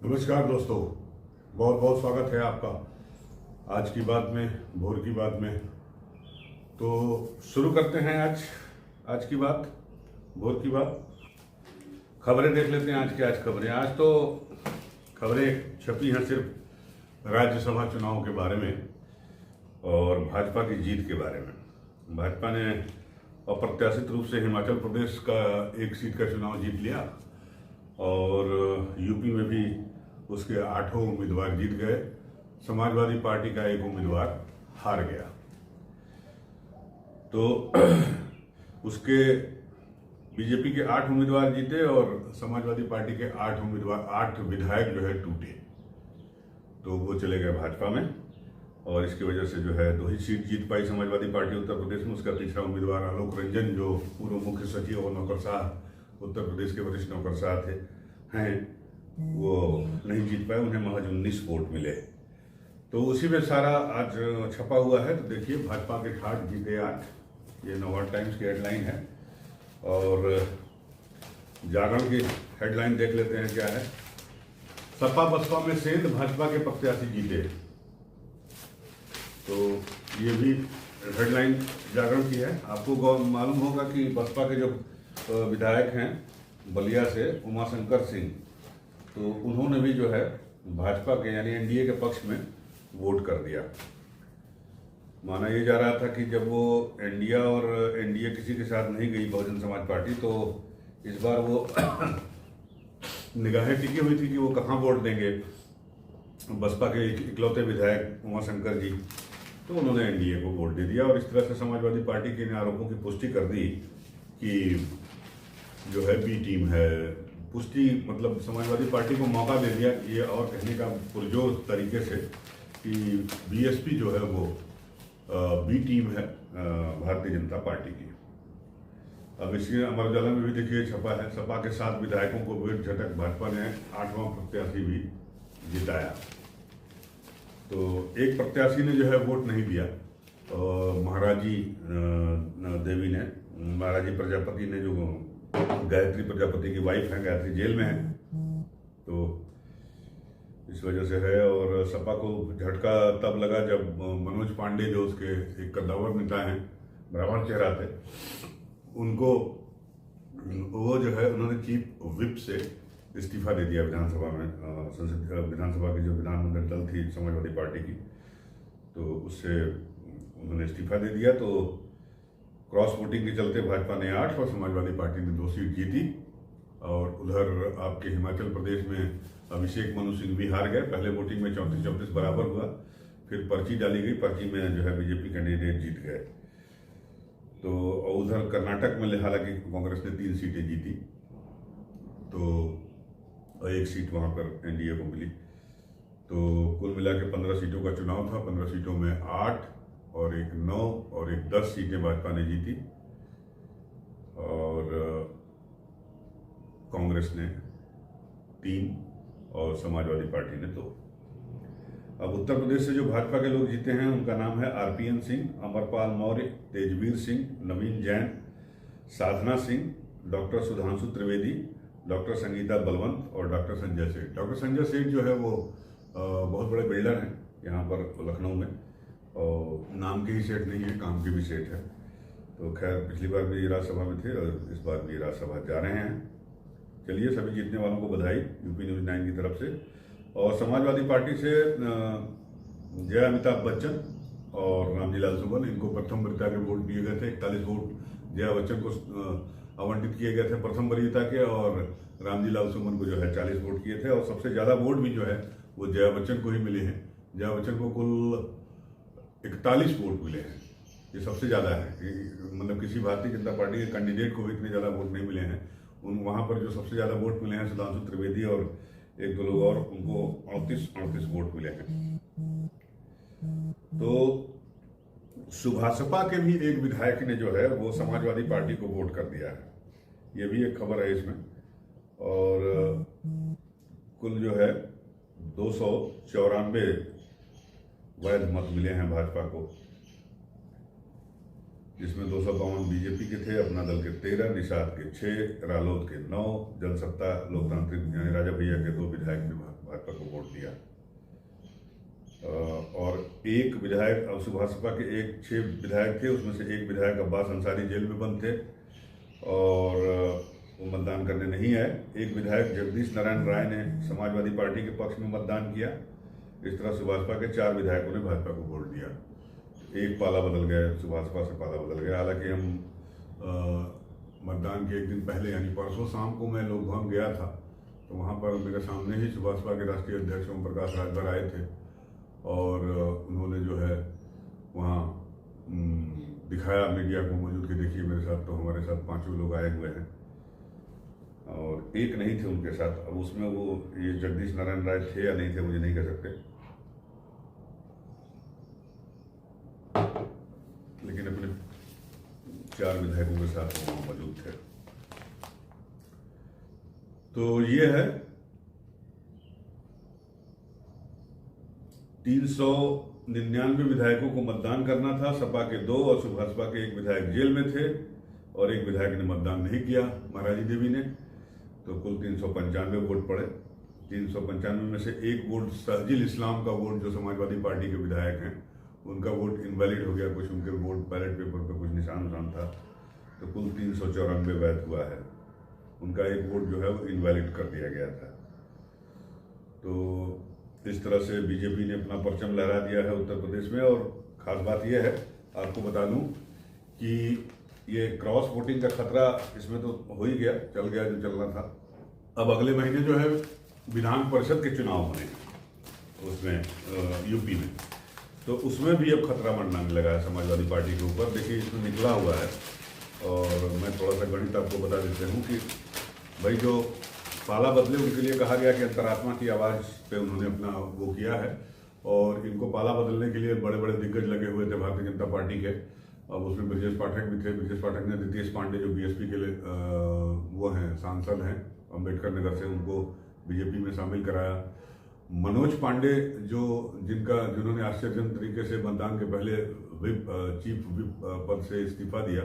नमस्कार दोस्तों, बहुत बहुत स्वागत है आपका आज की बात में, भोर की बात में। तो शुरू करते हैं आज की बात, भोर की बात। खबरें देख लेते हैं आज खबरें। आज तो खबरें छपी हैं सिर्फ राज्यसभा चुनाव के बारे में और भाजपा की जीत के बारे में। भाजपा ने अप्रत्याशित रूप से हिमाचल प्रदेश का एक सीट का चुनाव जीत लिया और यूपी में भी उसके 8 उम्मीदवार जीत गए। समाजवादी पार्टी का एक उम्मीदवार हार गया। तो उसके बीजेपी के 8 उम्मीदवार जीते और समाजवादी पार्टी के 8 विधायक जो है टूटे, तो वो चले गए भाजपा में। और इसकी वजह से जो है 2 ही सीट जीत पाई समाजवादी पार्टी उत्तर प्रदेश में। उसका तीसरा उम्मीदवार आलोक रंजन, जो पूर्व मुख्य सचिव और नौकरशाह उत्तर प्रदेश के वरिष्ठ नौकरशाह हैं, वो नहीं जीत पाए। उन्हें महज 19 वोट मिले। तो उसी में सारा आज छपा हुआ है। तो देखिए, भाजपा के ठाठ जीते 8, ये नवभारत टाइम्स की हेडलाइन है। और जागरण की हेडलाइन देख लेते हैं क्या है। सपा बसपा में सेंध, भाजपा के प्रत्याशी जीते। तो ये भी हेडलाइन जागरण की है। आपको मालूम होगा कि बसपा के जो विधायक हैं बलिया से, उमाशंकर सिंह, तो उन्होंने भी जो है भाजपा के यानी एनडीए के पक्ष में वोट कर दिया। माना ये जा रहा था कि जब वो एनडीए किसी के साथ नहीं गई बहुजन समाज पार्टी, तो इस बार वो निगाहें टिकी हुई थी कि वो कहाँ वोट देंगे। बसपा के इकलौते विधायक उमाशंकर जी, तो उन्होंने एनडीए को वोट दे दिया। और इस तरह से समाजवादी पार्टी के इन आरोपों की पुष्टि कर दी कि जो है बी टीम है। पुष्टि मतलब समाजवादी पार्टी को मौका दे दिया ये और कहने का पुरजोर तरीके से कि बीएसपी जो है वो बी टीम है भारतीय जनता पार्टी की। अब इसके अमर उजाला में भी देखिए छपा है, सपा के 7 विधायकों को वोट झटक, भाजपा ने 8वां प्रत्याशी भी जिताया। तो एक प्रत्याशी ने जो है वोट नहीं दिया, महाराजी देवी ने, महाराजी प्रजापति ने, जो गायत्री प्रजापति की वाइफ है, गायत्री जेल में है, तो इस वजह से है। और सपा को झटका तब लगा जब मनोज पांडे, जो उसके एक कद्दावर नेता हैं, ब्राह्मण चेहरा थे, उनको वो जो है उन्होंने चीफ विप से इस्तीफा दे दिया विधानसभा में। विधानसभा की जो विधानमंडल दल थी समाजवादी पार्टी की, तो उससे उन्होंने इस्तीफा दे दिया। तो क्रॉस वोटिंग के चलते भाजपा ने 8 और समाजवादी पार्टी ने 2 सीट जीती। और उधर आपके हिमाचल प्रदेश में अभिषेक मनु सिंह भी हार गए। पहले वोटिंग में 34-34 बराबर हुआ, फिर पर्ची डाली गई, पर्ची में जो है बीजेपी कैंडिडेट जीत गए। तो उधर कर्नाटक में हालांकि कांग्रेस ने 3 सीटें जीती, तो 1 सीट वहां पर एनडीए को मिली। तो कुल मिला के 15 सीटों का चुनाव था। 15 सीटों में 8 और एक 9 और एक 10 सीटें भाजपा ने जीती और कांग्रेस ने 3 और समाजवादी पार्टी ने 2। अब उत्तर प्रदेश से जो भाजपा के लोग जीते हैं उनका नाम है आरपीएन सिंह, अमरपाल मौर्य, तेजवीर सिंह, नवीन जैन, साधना सिंह, डॉक्टर सुधांशु त्रिवेदी, डॉक्टर संगीता बलवंत और डॉक्टर संजय सेठ। डॉक्टर संजय सेठ जो है वो बहुत बड़े बिल्डर हैं यहाँ पर लखनऊ में, और नाम के ही सेठ नहीं है, काम के भी सेठ है। तो खैर, पिछली बार भी राज्यसभा में थे और इस बार भी राज्यसभा जा रहे हैं। चलिए, सभी जीतने वालों को बधाई यूपी न्यूज़ 9 की तरफ से। और समाजवादी पार्टी से जय अमिताभ बच्चन और रामजी लाल सुमन, इनको प्रथम वरीयता के वोट दिए गए थे। 41 वोट जया बच्चन को आवंटित किए गए थे प्रथम वरीयता के, और रामजी लाल सुमन को जो है 40 वोट किए थे। और सबसे ज़्यादा वोट भी जो है वो जया बच्चन को ही मिले हैं। जया बच्चन को कुल 41 वोट मिले हैं, ये सबसे ज़्यादा है। मतलब किसी भारतीय जनता पार्टी के कैंडिडेट को भी इतने ज़्यादा वोट नहीं मिले हैं। वहाँ पर जो सबसे ज़्यादा वोट मिले हैं सुधांशु त्रिवेदी और 1-2 लोग और, उनको 38 वोट मिले हैं। तो सुभाषपा के भी एक विधायक ने जो है वो समाजवादी पार्टी को वोट कर दिया है, ये भी एक खबर है इसमें। और कुल जो है 294 वैध मत मिले हैं भाजपा को, जिसमें 252 बीजेपी के थे, अपना दल के 13, निषाद के 6, रालोद के 9, जनसत्ता लोकतांत्रिक यानी राजा भैया के 2 विधायक भी भाजपा को वोट दिया। और एक विधायक, अब भाजपा के 6 विधायक थे, उसमें से एक विधायक अब्बास अंसारी जेल में बंद थे और वो मतदान करने नहीं आए। एक विधायक जगदीश नारायण राय ने समाजवादी पार्टी के पक्ष में मतदान किया। इस तरह से भाजपा के 4 विधायकों ने भाजपा को वोट दिया। एक पाला बदल गया, भाजपा से पाला बदल गया। हालांकि हम मतदान के एक दिन पहले यानी परसों शाम को मैं लोकभवन गया था, तो वहाँ पर मेरे सामने ही भाजपा के राष्ट्रीय अध्यक्ष ओम प्रकाश राजभर आए थे और उन्होंने जो है वहाँ दिखाया मीडिया को मौजूद कि देखिए मेरे साथ तो हमारे साथ 5 लोग आए हुए हैं और एक नहीं थे उनके साथ। अब उसमें वो ये जगदीश नारायण राय थे या नहीं थे मुझे नहीं कह सकते, लेकिन अपने 4 विधायकों के साथ वो मौजूद थे। तो ये है 399 विधायकों को मतदान करना था। सपा के 2 और भाजपा के 1 विधायक जेल में थे और 1 विधायक ने मतदान नहीं किया, महाराजी देवी ने। तो कुल 395 वोट पड़े। 395 में से 1 वोट सहजिल इस्लाम का वोट, जो समाजवादी पार्टी के विधायक हैं, उनका वोट इनवैलिड हो गया। कुछ उनके वोट बैलेट पेपर पे कुछ निशान था, तो कुल 394 वैध हुआ है। उनका 1 वोट जो है वो इनवैलिड कर दिया गया था। तो इस तरह से बीजेपी ने अपना परचम लहरा दिया है उत्तर प्रदेश में। और खास बात यह है, आपको बता दूं कि ये क्रॉस वोटिंग का खतरा इसमें तो हो ही गया, चल गया जो चलना था। अब अगले महीने जो है विधान परिषद के चुनाव होने, उसमें यूपी में, तो उसमें भी अब खतरा मंडराने लगा है समाजवादी पार्टी के ऊपर। देखिए इसमें निकला हुआ है और मैं थोड़ा सा गणित आपको बता देता हूँ कि भाई जो पाला बदले उनके लिए कहा गया कि अंतरात्मा की आवाज़ पे उन्होंने अपना वो किया है और इनको पाला बदलने के लिए बड़े बड़े दिग्गज लगे हुए थे भारतीय जनता पार्टी के। अब उसमें ब्रजेश पाठक भी थे। ब्रजेश पाठक ने दितेश पांडे जो बीएसपी के लिए वो हैं, सांसद हैं अम्बेडकर नगर से, उनको बीजेपी में शामिल कराया। मनोज पांडे जिन्होंने आश्चर्यजनक तरीके से मतदान के पहले चीफ विप पद से इस्तीफा दिया,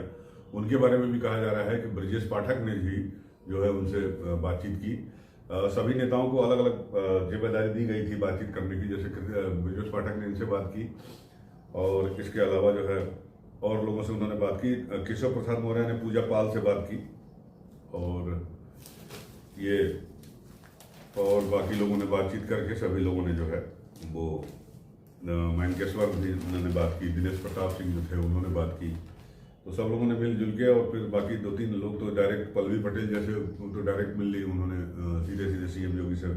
उनके बारे में भी कहा जा रहा है कि ब्रजेश पाठक ने भी जो है उनसे बातचीत की। सभी नेताओं को अलग अलग जिम्मेदारी दी गई थी बातचीत करने की, जैसे ब्रजेश पाठक ने इनसे बात की और इसके अलावा जो है और लोगों से उन्होंने बात की। केशव प्रसाद मौर्य ने पूजा पाल से बात की और ये और बाकी लोगों ने बातचीत करके सभी लोगों ने जो है वो मैनकेश्वर भी उन्होंने बात की, दिनेश प्रताप सिंह जो थे उन्होंने बात की। तो सब लोगों ने मिलजुल के और फिर बाकी 2-3 लोग तो डायरेक्ट, पल्लवी पटेल जैसे तो डायरेक्ट मिल ली, उन्होंने सीधे सीएम योगी से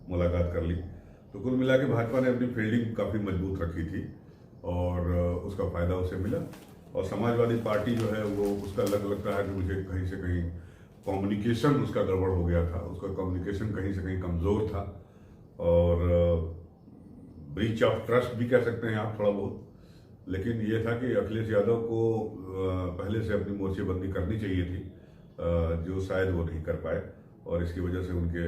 मुलाकात कर ली। तो कुल मिला के भाजपा ने अपनी फील्डिंग काफ़ी मजबूत रखी थी और उसका फायदा उसे मिला। और समाजवादी पार्टी जो है वो उसका लगता है कि मुझे कहीं से कहीं कम्युनिकेशन उसका गड़बड़ हो गया था, उसका कम्युनिकेशन कहीं से कहीं कमज़ोर था और ब्रीच ऑफ ट्रस्ट भी कह सकते हैं आप थोड़ा बहुत। लेकिन ये था कि अखिलेश यादव को पहले से अपनी मोर्चेबंदी करनी चाहिए थी, जो शायद वो नहीं कर पाए और इसकी वजह से उनके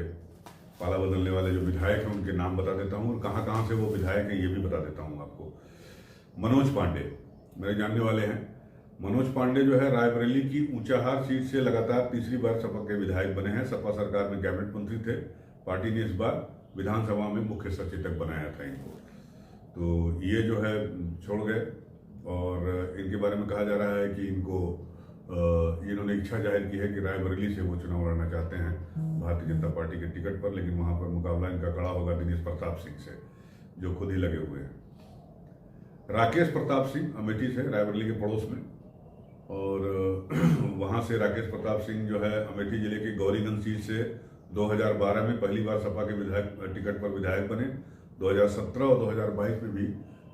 पाला बदलने वाले जो विधायक हैं उनके नाम बता देता हूँ और कहाँ से वो विधायक हैं ये भी बता देता हूँ आपको। मनोज पांडे मेरे जानने वाले हैं। मनोज पांडे जो है रायबरेली की ऊंचाहार सीट से लगातार 3री बार सपा के विधायक बने हैं। सपा सरकार में कैबिनेट मंत्री थे। पार्टी ने इस बार विधानसभा में मुख्य सचेतक बनाया था इनको। तो ये जो है छोड़ गए और इनके बारे में कहा जा रहा है कि इन्होंने इच्छा जाहिर की है कि रायबरेली से वो चुनाव लड़ना चाहते हैं भारतीय जनता पार्टी के टिकट पर, लेकिन वहां पर मुकाबला इनका कड़ा होगा दिनेश प्रताप सिंह से, जो खुद ही लगे हुए हैं। राकेश प्रताप सिंह अमेठी से, रायबरेली के पड़ोस में, और वहां से राकेश प्रताप सिंह जो है अमेठी जिले के गौरीगंज सीट से 2012 में पहली बार सपा के विधायक टिकट पर विधायक बने। 2017 और 2022 में भी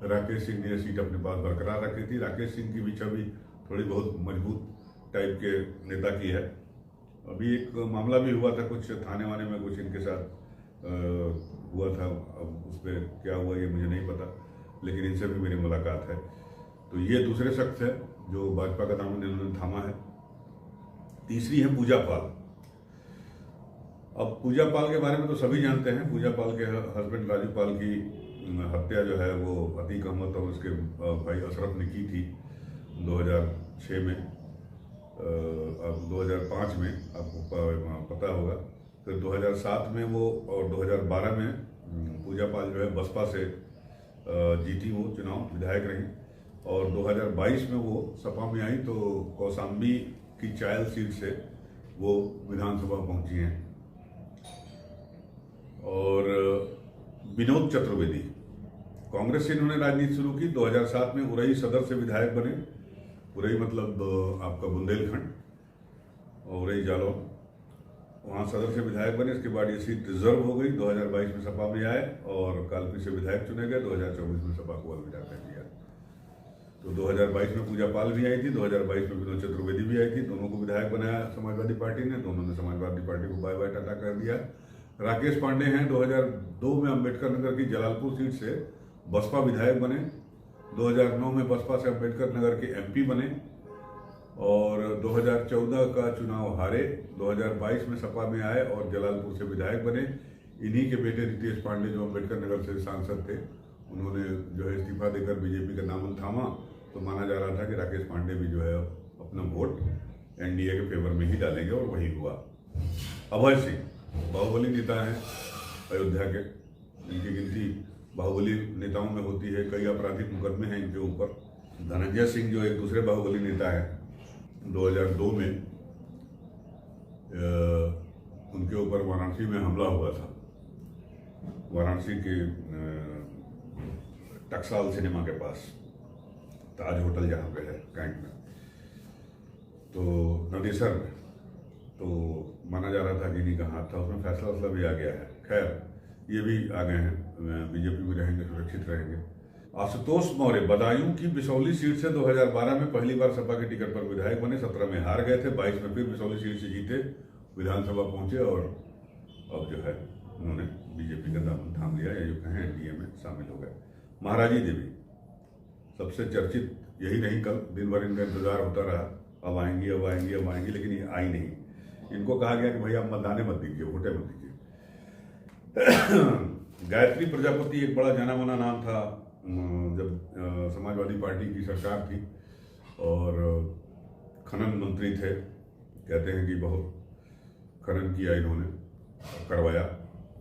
राकेश सिंह ने सीट अपने पास बरकरार रखी थी। राकेश सिंह की भी छवि थोड़ी बहुत मजबूत टाइप के नेता की है। अभी एक मामला भी हुआ था कुछ थाने वाने में, कुछ इनके साथ हुआ था। अब उस पर क्या हुआ ये मुझे नहीं पता, लेकिन इनसे भी मेरी मुलाकात है। तो ये दूसरे शख्स है जो भाजपा का दामन इन्होंने थामा है। तीसरी है पूजा पाल। अब पूजा पाल के बारे में तो सभी जानते हैं। पूजा पाल के हस्बैंड राजू पाल की हत्या जो है वो अतीक अहमद और उसके भाई अशरफ ने की थी 2006 में। अब 2005 में आपको पता होगा, फिर 2007 में वो और 2012 में पूजा पाल जो है बसपा से जीती, वो चुनाव विधायक रही और 2022 में वो सपा में आई तो कौशाम्बी की चायल सीट से वो विधानसभा पहुंची हैं। और विनोद चतुर्वेदी, कांग्रेस से इन्होंने राजनीति शुरू की। 2007 में उरई सदर से विधायक बने। उरई मतलब आपका बुंदेलखंड और उरई जालौन, वहाँ सदर से विधायक बने। इसके बाद ये सीट रिजर्व हो गई। 2022 में सपा में आए और कालपी से विधायक चुने गए। 2024 में सपा को अलविदा कर दिया। तो 2022 में पूजा पाल भी आई थी, 2022 में विनोद चतुर्वेदी भी आई थी। दोनों को विधायक बनाया समाजवादी पार्टी ने। दोनों ने समाजवादी पार्टी को बाय बाय टाटा कर दिया। राकेश पांडे हैं 2002 में अम्बेडकर नगर की जलालपुर सीट से बसपा विधायक बने। 2009 में बसपा से अम्बेडकर नगर के एमपी बने और 2014 का चुनाव हारे। 2022 में सपा में आए और जलालपुर से विधायक बने। इन्हीं के बेटे रितेश पांडे जो अम्बेडकर नगर से सांसद थे, उन्होंने जो है इस्तीफा देकर बीजेपी का दामन थामा। तो माना जा रहा था कि राकेश पांडे भी जो है अपना वोट एनडीए के फेवर में ही डालेंगे और वही हुआ। अभय सिंह बाहुबली नेता हैं अयोध्या के। इनकी गिनती बाहुबली नेताओं में होती है। कई आपराधिक मुकदमे हैं इनके ऊपर। धनंजय सिंह जो एक दूसरे बाहुबली नेता हैं, 2002 में उनके ऊपर वाराणसी में हमला हुआ था। वाराणसी के टकसाल सिनेमा के पास ताज होटल जहाँ पे है कैंट में, तो नदेसर में, तो माना जा रहा था कि इन्हीं का हाथ था। उसमें फैसला भी आ गया है। खैर ये भी आ गए हैं, बीजेपी में रहेंगे, सुरक्षित रहेंगे। आशुतोष मौर्य बदायूं की बिसौली सीट से 2012 में पहली बार सपा के टिकट पर विधायक बने। 17 में हार गए थे। 22 में फिर बिसौली सीट से जीते, विधानसभा पहुंचे और अब जो है उन्होंने बीजेपी का दामन थाम लिया, या जो कहें एनडीए में शामिल हो गए। महाराजी देवी सबसे चर्चित यही रही। कल दिन भर इनका इंतजार होता रहा, अब आएंगी अब आएंगी अब आएंगी, लेकिन ये आई नहीं। इनको कहा गया कि भैया आप मतदाने मत दीजिए, वोटे मत दीजिए। गायत्री प्रजापति एक बड़ा जाना माना नाम था जब समाजवादी पार्टी की सरकार थी और खनन मंत्री थे। कहते हैं कि बहुत खनन किया इन्होंने, करवाया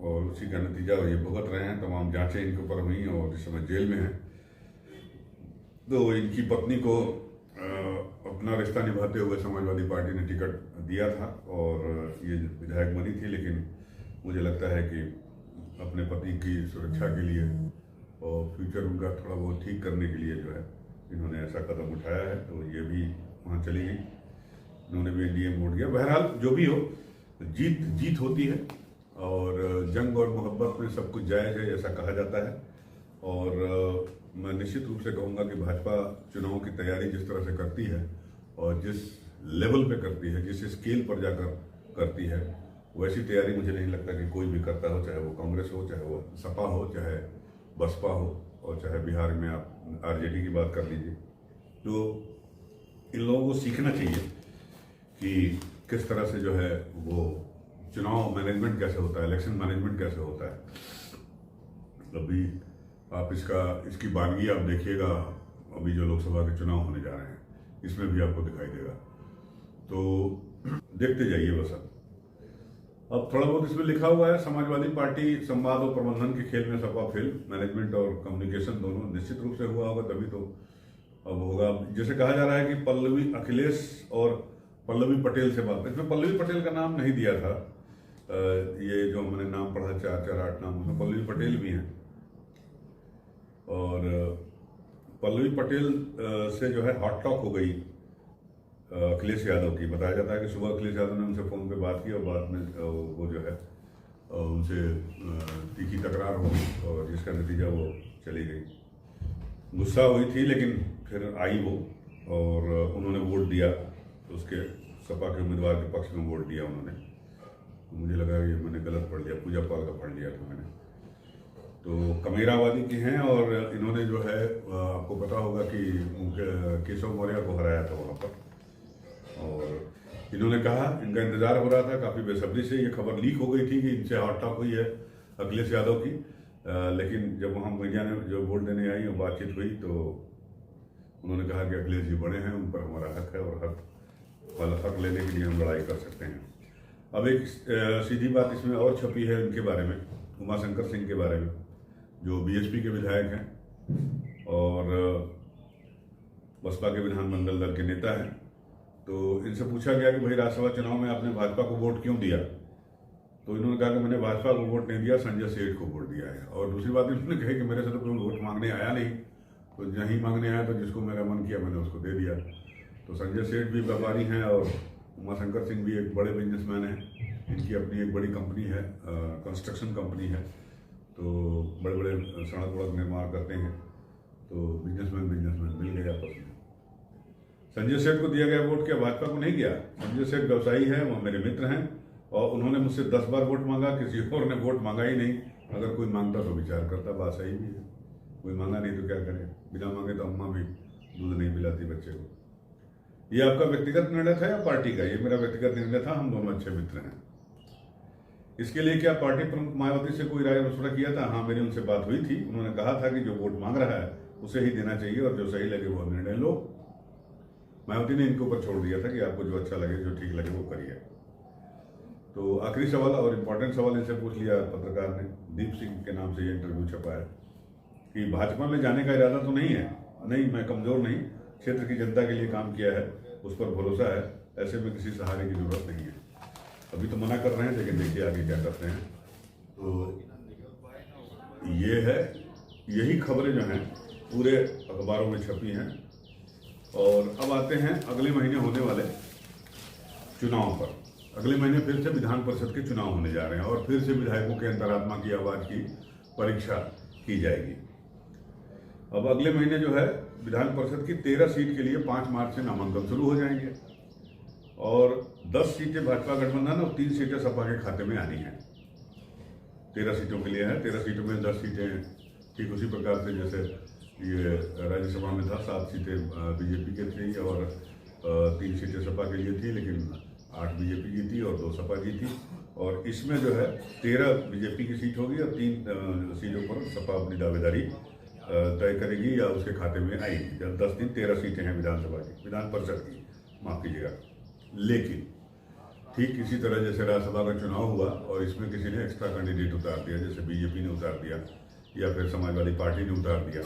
और उसी का नतीजा ये भुगत रहे हैं। तमाम जांचें इनके ऊपर हुई और इस समय जेल में हैं। तो इनकी पत्नी को अपना रिश्ता निभाते हुए समाजवादी पार्टी ने टिकट दिया था और ये विधायक बनी थी। लेकिन मुझे लगता है कि अपने पति की सुरक्षा के लिए और फ्यूचर उनका थोड़ा बहुत ठीक करने के लिए जो है इन्होंने ऐसा कदम उठाया है। तो ये भी वहाँ चली गई, इन्होंने भी एनडीए में वोट दिया। बहरहाल जो भी हो, जीत जीत होती है और जंग और मोहब्बत में सब कुछ जायज़ है, ऐसा कहा जाता है। और मैं निश्चित रूप से कहूँगा कि भाजपा चुनाव की तैयारी जिस तरह से करती है और जिस लेवल पे करती है, जिस स्केल पर जाकर करती है, वैसी तैयारी मुझे नहीं लगता कि कोई भी करता हो, चाहे वो कांग्रेस हो, चाहे वो सपा हो, चाहे बसपा हो और चाहे बिहार में आप आरजेडी की बात कर लीजिए। तो इन लोगों को सीखना चाहिए कि किस तरह से जो है वो चुनाव मैनेजमेंट कैसे होता है, इलेक्शन मैनेजमेंट कैसे होता है। अभी आप इसकी बानगी आप देखिएगा, अभी जो लोकसभा के चुनाव होने जा रहे हैं इसमें भी आपको दिखाई देगा। तो देखते जाइए बस। अब थोड़ा बहुत इसमें लिखा हुआ है, समाजवादी पार्टी संवाद और प्रबंधन के खेल में सपा फेल, मैनेजमेंट और कम्युनिकेशन दोनों। निश्चित रूप से हुआ होगा, तभी तो अब होगा। जैसे कहा जा रहा है कि पल्लवी अखिलेश और पल्लवी पटेल से बात। इसमें पल्लवी पटेल का नाम नहीं दिया था। ये जो मैंने नाम पढ़ा 4-4-8 नाम, उसमें पल्लवी पटेल भी हैं। और पल्लवी पटेल से जो है हॉट टॉक हो गई अखिलेश यादव की। बताया जाता है कि सुबह अखिलेश यादव ने उनसे फ़ोन पे बात की और बाद में वो जो है उनसे तीखी तकरार हो गई और जिसका नतीजा वो चली गई। गुस्सा हुई थी लेकिन फिर आई वो और उन्होंने वोट दिया, तो उसके सपा के उम्मीदवार के पक्ष में वोट दिया उन्होंने। मुझे लगा कि मैंने गलत पढ़ लिया, पूजा पाल का पढ़ लिया था मैंने। तो कमेरावादी की हैं और इन्होंने जो है आपको पता होगा कि उनके केशव मौर्य को हराया था वहाँ पर। और इन्होंने कहा, इनका इंतजार हो रहा था काफ़ी बेसब्री से। ये खबर लीक हो गई थी कि इनसे हॉट टॉक हुई है अखिलेश यादव की, लेकिन जब वहाँ मीडिया ने जो वोट देने आई और बातचीत हुई तो उन्होंने कहा कि अखिलेश जी बड़े हैं, उन पर हमारा हक है और हक लेने के लिए हम लड़ाई कर सकते हैं। अब एक सीधी बात इसमें और छपी है इनके बारे में, उमाशंकर सिंह के बारे में। जो बीएसपी के विधायक हैं और बसपा के विधानमंडल दल के नेता हैं। तो इनसे पूछा गया कि भाई राज्यसभा चुनाव में आपने भाजपा को वोट क्यों दिया, तो इन्होंने कहा कि मैंने भाजपा को वोट नहीं दिया, संजय सेठ को वोट दिया है। और दूसरी बात इन्होंने कही कि मेरे से तो कोई वोट मांगने आया नहीं, तो नहीं मांगने आया तो जिसको मेरा मन किया मैंने उसको दे दिया। तो संजय सेठ भी व्यापारी हैं और उमाशंकर सिंह भी एक बड़े बिजनेसमैन हैं। इनकी अपनी एक बड़ी कंपनी है, कंस्ट्रक्शन कंपनी है, तो बड़े बड़े सड़क वड़क निर्माण करते हैं। तो बिजनेसमैन मिल गए आपस में। संजय सेठ को दिया गया वोट, क्या भाजपा को नहीं गया? संजय सेठ व्यवसायी हैं, वो मेरे मित्र हैं और उन्होंने मुझसे 10 बार वोट मांगा, किसी और ने वोट मांगा ही नहीं। अगर कोई मांगता तो विचार करता, बात सही भी है। कोई मांगा नहीं तो क्या करें, बिना मांगे तो अम्मा भी दूध नहीं पिलाती बच्चे को। ये आपका व्यक्तिगत निर्णय था या पार्टी का? ये मेरा व्यक्तिगत निर्णय था, हम दोनों अच्छे मित्र हैं। इसके लिए क्या पार्टी प्रमुख मायावती से कोई राय मशवरा किया था? हाँ, मेरी उनसे बात हुई थी। उन्होंने कहा था कि जो वोट मांग रहा है उसे ही देना चाहिए और जो सही लगे वो निर्णय लो। मायावती ने इनके ऊपर छोड़ दिया था कि आपको जो अच्छा लगे, जो ठीक लगे वो करिए। तो आखिरी सवाल और इम्पोर्टेंट सवाल इनसे पूछ लिया पत्रकार ने, दीप सिंह के नाम से ये इंटरव्यू छपा है कि भाजपा में जाने का इरादा तो नहीं है। नहीं, मैं कमजोर नहीं, क्षेत्र की जनता के लिए काम किया है, उस पर भरोसा है, ऐसे में किसी सहारे की जरूरत नहीं है। अभी तो मना कर रहे हैं, लेकिन देखिए आगे क्या करते हैं। तो ये है, यही खबरें जो हैं पूरे अखबारों में छपी हैं। और अब आते हैं अगले महीने होने वाले चुनाव पर। अगले महीने फिर से विधान परिषद के चुनाव होने जा रहे हैं और फिर से विधायकों के अंतरात्मा की आवाज की परीक्षा की जाएगी। अब अगले महीने जो है विधान परिषद की 13 सीट के लिए 5 मार्च से नामांकन शुरू हो जाएंगे और 10 सीटें भाजपा गठबंधन और 3 सीटें सपा के खाते में आनी है। 13 सीटों के लिए है। 13 सीटों में 10 सीटें ठीक उसी प्रकार से जैसे ये राज्यसभा में था, 7 सीटें बीजेपी के थी और 3 सीटें सपा के लिए थी, लेकिन 8 बीजेपी की थी और 2 सपा की थी। और इसमें जो है 13 बीजेपी की सीट होगी और 3 सीटों पर सपा अपनी दावेदारी तय करेगी या उसके खाते में आएगी। जब 10 दिन 13 सीटें हैं विधानसभा की, विधान परिषद की, माफ कीजिएगा। लेकिन ठीक इसी तरह जैसे राज्यसभा का चुनाव हुआ और इसमें किसी ने एक्स्ट्रा कैंडिडेट उतार दिया, जैसे बीजेपी ने उतार दिया या फिर समाजवादी पार्टी ने उतार दिया,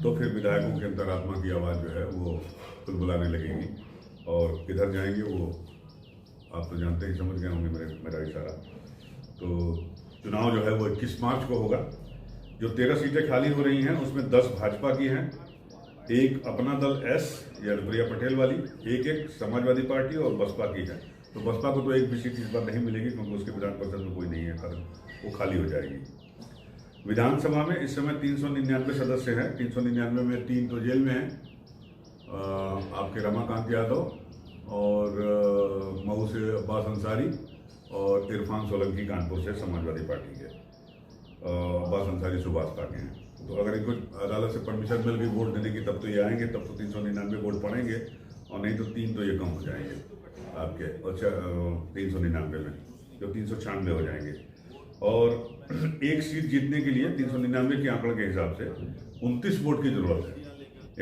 तो फिर विधायकों के अंतरात्मा की आवाज़ जो है वो खुद बुलाने लगेगी। और किधर जाएंगे वो आप तो जानते ही, समझ गए होंगे मेरा इशारा। तो चुनाव जो है वो 21 मार्च को होगा। जो 13 सीटें खाली हो रही हैं उसमें 10 भाजपा की हैं, एक अपना दल एस या प्रिया पटेल वाली, एक समाजवादी पार्टी और बसपा की है। तो बसपा को तो एक भी सीट इस बार नहीं मिलेगी क्योंकि उसके विधान परिषद में कोई नहीं है, वो खाली हो जाएगी। विधानसभा में इस समय 399 सदस्य हैं। 399 में 3 तो जेल में हैं, आपके रमाकांत यादव और मऊ से अब्बास अंसारी और इरफान सोलंकी कानपुर से समाजवादी पार्टी के, अब्बास अंसारी सुभाष पार्टी हैं। तो अगर इनको अदालत से परमिशन मिल गई वोट देने की तब तो ये आएंगे, तब तो 399 वोट पड़ेंगे और नहीं तो 3 तो ये कम हो जाएंगे आपके। अच्छा, 399 में जो 396 हो जाएंगे। और एक सीट जीतने के लिए 399 के आंकड़े के हिसाब से 29 वोट की जरूरत है।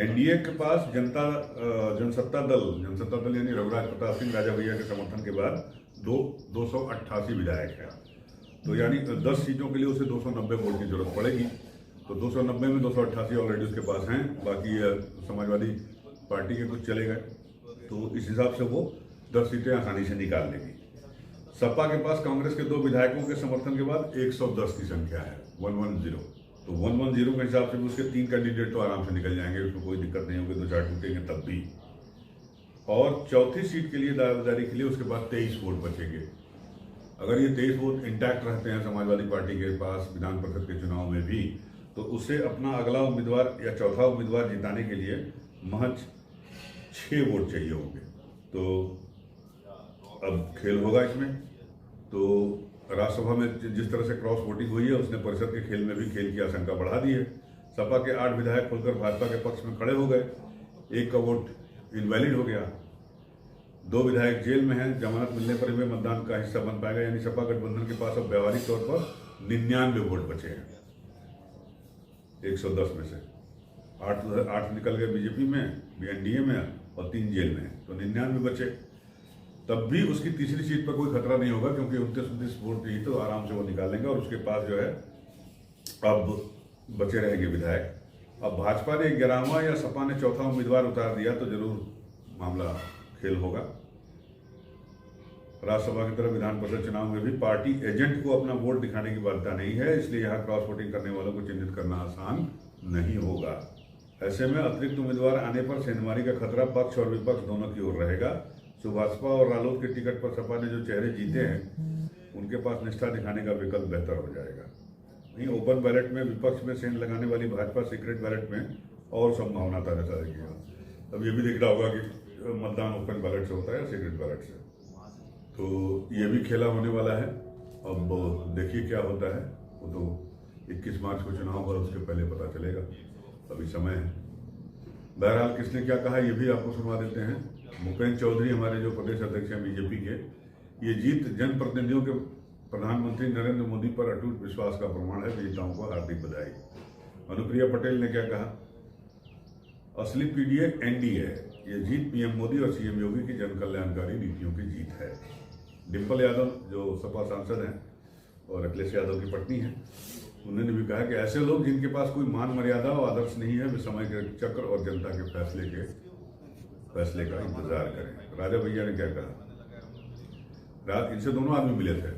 एनडीए के पास जनसत्ता दल यानी रघुराज प्रताप सिंह राजा भैया के समर्थन के बाद 288 विधायक हैं। तो यानी 10 सीटों के लिए उसे 290 वोट की जरूरत पड़ेगी। तो 290 में 288 ऑलरेडी उसके पास हैं, बाकी समाजवादी पार्टी के कुछ चले गए। तो इस हिसाब से वो 10 सीटें आसानी से निकाल लेगी। सपा के पास कांग्रेस के 2 विधायकों के समर्थन के बाद 110 की संख्या है, 110। तो 110 के हिसाब से भी उसके 3 कैंडिडेट तो आराम से निकल जाएंगे, उसमें कोई दिक्कत नहीं होगी, 2-4 टूटेंगे तब भी। और चौथी सीट के लिए दावेदारी के लिए उसके पास 23 वोट बचेंगे। अगर ये 23 वोट इंटैक्ट रहते हैं समाजवादी पार्टी के पास विधान परिषद के चुनाव में भी, तो उसे अपना अगला उम्मीदवार या चौथा उम्मीदवार जिताने के लिए महज 6 वोट चाहिए होंगे। तो अब खेल होगा इसमें। तो राज्यसभा में जिस तरह से क्रॉस वोटिंग हुई है उसने परिषद के खेल में भी खेल की आशंका बढ़ा दी है। सपा के 8 विधायक खुलकर भाजपा के पक्ष में खड़े हो गए, 1 का वोट इनवैलिड हो गया, 2 विधायक जेल में हैं, जमानत मिलने पर भी मतदान का हिस्सा बन पाएगा। यानी सपा गठबंधन के पास अब व्यावहारिक तौर पर 99 वोट बचे हैं 110 में से। 8 निकल गए बीजेपी में, एनडीए में और 3 जेल में, तो 99 बचे। तब भी उसकी तीसरी सीट पर कोई खतरा नहीं होगा क्योंकि 29 वोट ही तो आराम से वो निकालेंगे। और उसके पास जो है अब बचे रहेंगे विधायक। अब भाजपा ने 11वां या सपा ने चौथा उम्मीदवार उतार दिया तो जरूर मामला खेल होगा। राज्यसभा की तरह विधान परिषद चुनाव में भी पार्टी एजेंट को अपना वोट दिखाने की बाध्यता नहीं है, इसलिए यहाँ क्रॉस वोटिंग करने वालों को चिन्हित करना आसान नहीं होगा। ऐसे में अतिरिक्त उम्मीदवार आने पर सेंधमारी का खतरा पक्ष और विपक्ष दोनों की ओर रहेगा। तो भाजपा और रालोद के टिकट पर सपा ने जो चेहरे जीते हैं उनके पास निष्ठा दिखाने का विकल्प बेहतर हो जाएगा। वहीं ओपन बैलेट में विपक्ष में सेंध लगाने वाली भाजपा सीक्रेट बैलेट में और संभावना ताजा रहेगी। अब ये भी देखना होगा कि मतदान ओपन बैलेट से होता है या सीक्रेट बैलेट से, तो ये भी खेला होने वाला है। अब देखिए क्या होता है, वो तो 21 मार्च को चुनाव पर उसके पहले पता चलेगा, अभी समय है। बहरहाल किसने क्या कहा ये भी आपको सुनवा देते हैं। भूपेंद्र चौधरी हमारे जो प्रदेश अध्यक्ष हैं बीजेपी के, ये जीत जनप्रतिनिधियों के प्रधानमंत्री नरेंद्र मोदी पर अटूट विश्वास का प्रमाण है, विजेताओं को हार्दिक बधाई। अनुप्रिया पटेल ने क्या कहा, असली पीडीए एनडीए है, ये जीत पीएम मोदी और सीएम योगी की जन कल्याणकारी नीतियों की जीत है। डिम्पल यादव जो सपा सांसद हैं और अखिलेश यादव की पत्नी हैं, उन्होंने भी कहा कि ऐसे लोग जिनके पास कोई मान मर्यादा और आदर्श नहीं है वे समय के चक्र और जनता के फैसले का इंतजार करें। राजा भैया ने क्या कहा, इनसे दोनों आदमी मिले थे,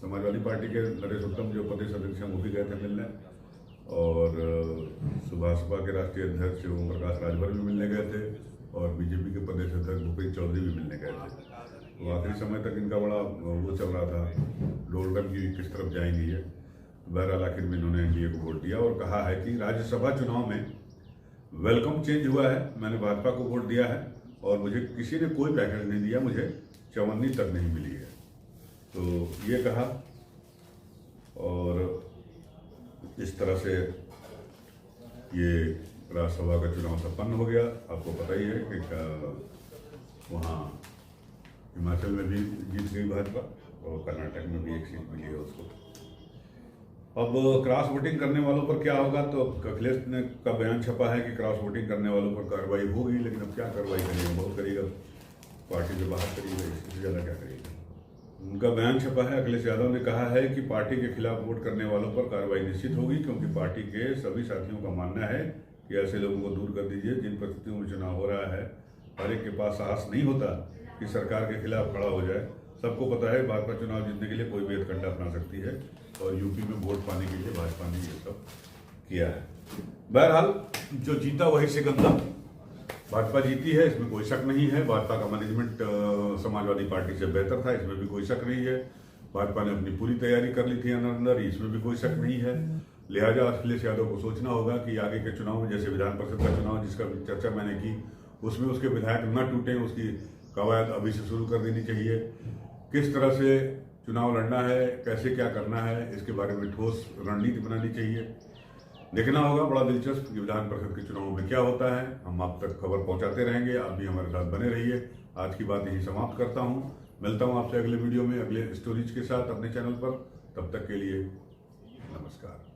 समाजवादी पार्टी के नरेश उत्तम जो प्रदेश अध्यक्ष हैं वो भी गए थे मिलने, और सुभाषपा के राष्ट्रीय अध्यक्ष ओम प्रकाश राजभर भी मिलने गए थे, और बीजेपी के प्रदेश अध्यक्ष भूपेंद्र चौधरी भी मिलने गए थे। तो आखिरी समय तक इनका बड़ा वो चल रहा था, डोलडम की किस तरफ जाएंगी ये। बहरहाल आखिर में इन्होंने एनडीए को वोट दिया और कहा है कि राज्यसभा चुनाव में वेलकम चेंज हुआ है, मैंने भाजपा को वोट दिया है और मुझे किसी ने कोई पैकेज नहीं दिया, मुझे चवन्नी तक नहीं मिली है, तो ये कहा। और इस तरह से ये राज्यसभा का चुनाव संपन्न हो गया। आपको पता ही है कि वहाँ हिमाचल में भी जीत गई भाजपा और कर्नाटक में भी एक सीट मिली है उसको। अब क्रॉस वोटिंग करने वालों पर क्या होगा, तो अखिलेश ने का बयान छपा है कि क्रॉस वोटिंग करने वालों पर कार्रवाई होगी, लेकिन अब क्या कार्रवाई करेगा, बहुत करेगा, पार्टी से बाहर करेगा, इससे ज़्यादा क्या करेगा। उनका बयान छपा है। अखिलेश यादव ने कहा है कि पार्टी के खिलाफ वोट करने वालों पर कार्रवाई निश्चित होगी, क्योंकि पार्टी के सभी साथियों का मानना है कि ऐसे लोगों को दूर कर दीजिए जिन परिस्थितियों में चुनाव हो रहा है। हर एक के पास साहस नहीं होता कि सरकार के खिलाफ खड़ा हो जाए। सबको पता है भाजपा चुनाव जीतने के लिए कोई भी हथकंडा अपना सकती है, और यूपी में वोट पाने के लिए भाजपा ने ये सब किया है। बहरहाल जो जीता वही सिकंदर, भाजपा जीती है, इसमें कोई शक नहीं है। भाजपा का मैनेजमेंट समाजवादी पार्टी से बेहतर था, इसमें भी कोई शक नहीं है। भाजपा ने अपनी पूरी तैयारी कर ली थी अंदर, इसमें भी कोई शक नहीं है। लिहाजा अखिलेश यादव को सोचना होगा कि आगे के चुनाव में, जैसे विधान परिषद का चुनाव जिसका चर्चा मैंने की, उसमें उसके विधायक न टूटे, उसकी कवायद अभी से शुरू कर देनी चाहिए। किस तरह से चुनाव लड़ना है, कैसे क्या करना है, इसके बारे में ठोस रणनीति बनानी चाहिए। देखना होगा, बड़ा दिलचस्प विधान परिषद के चुनाव में क्या होता है। हम आप तक खबर पहुंचाते रहेंगे, आप भी हमारे साथ बने रहिए। आज की बात यही समाप्त करता हूं, मिलता हूं आपसे अगले वीडियो में अगले स्टोरीज के साथ अपने चैनल पर। तब तक के लिए नमस्कार।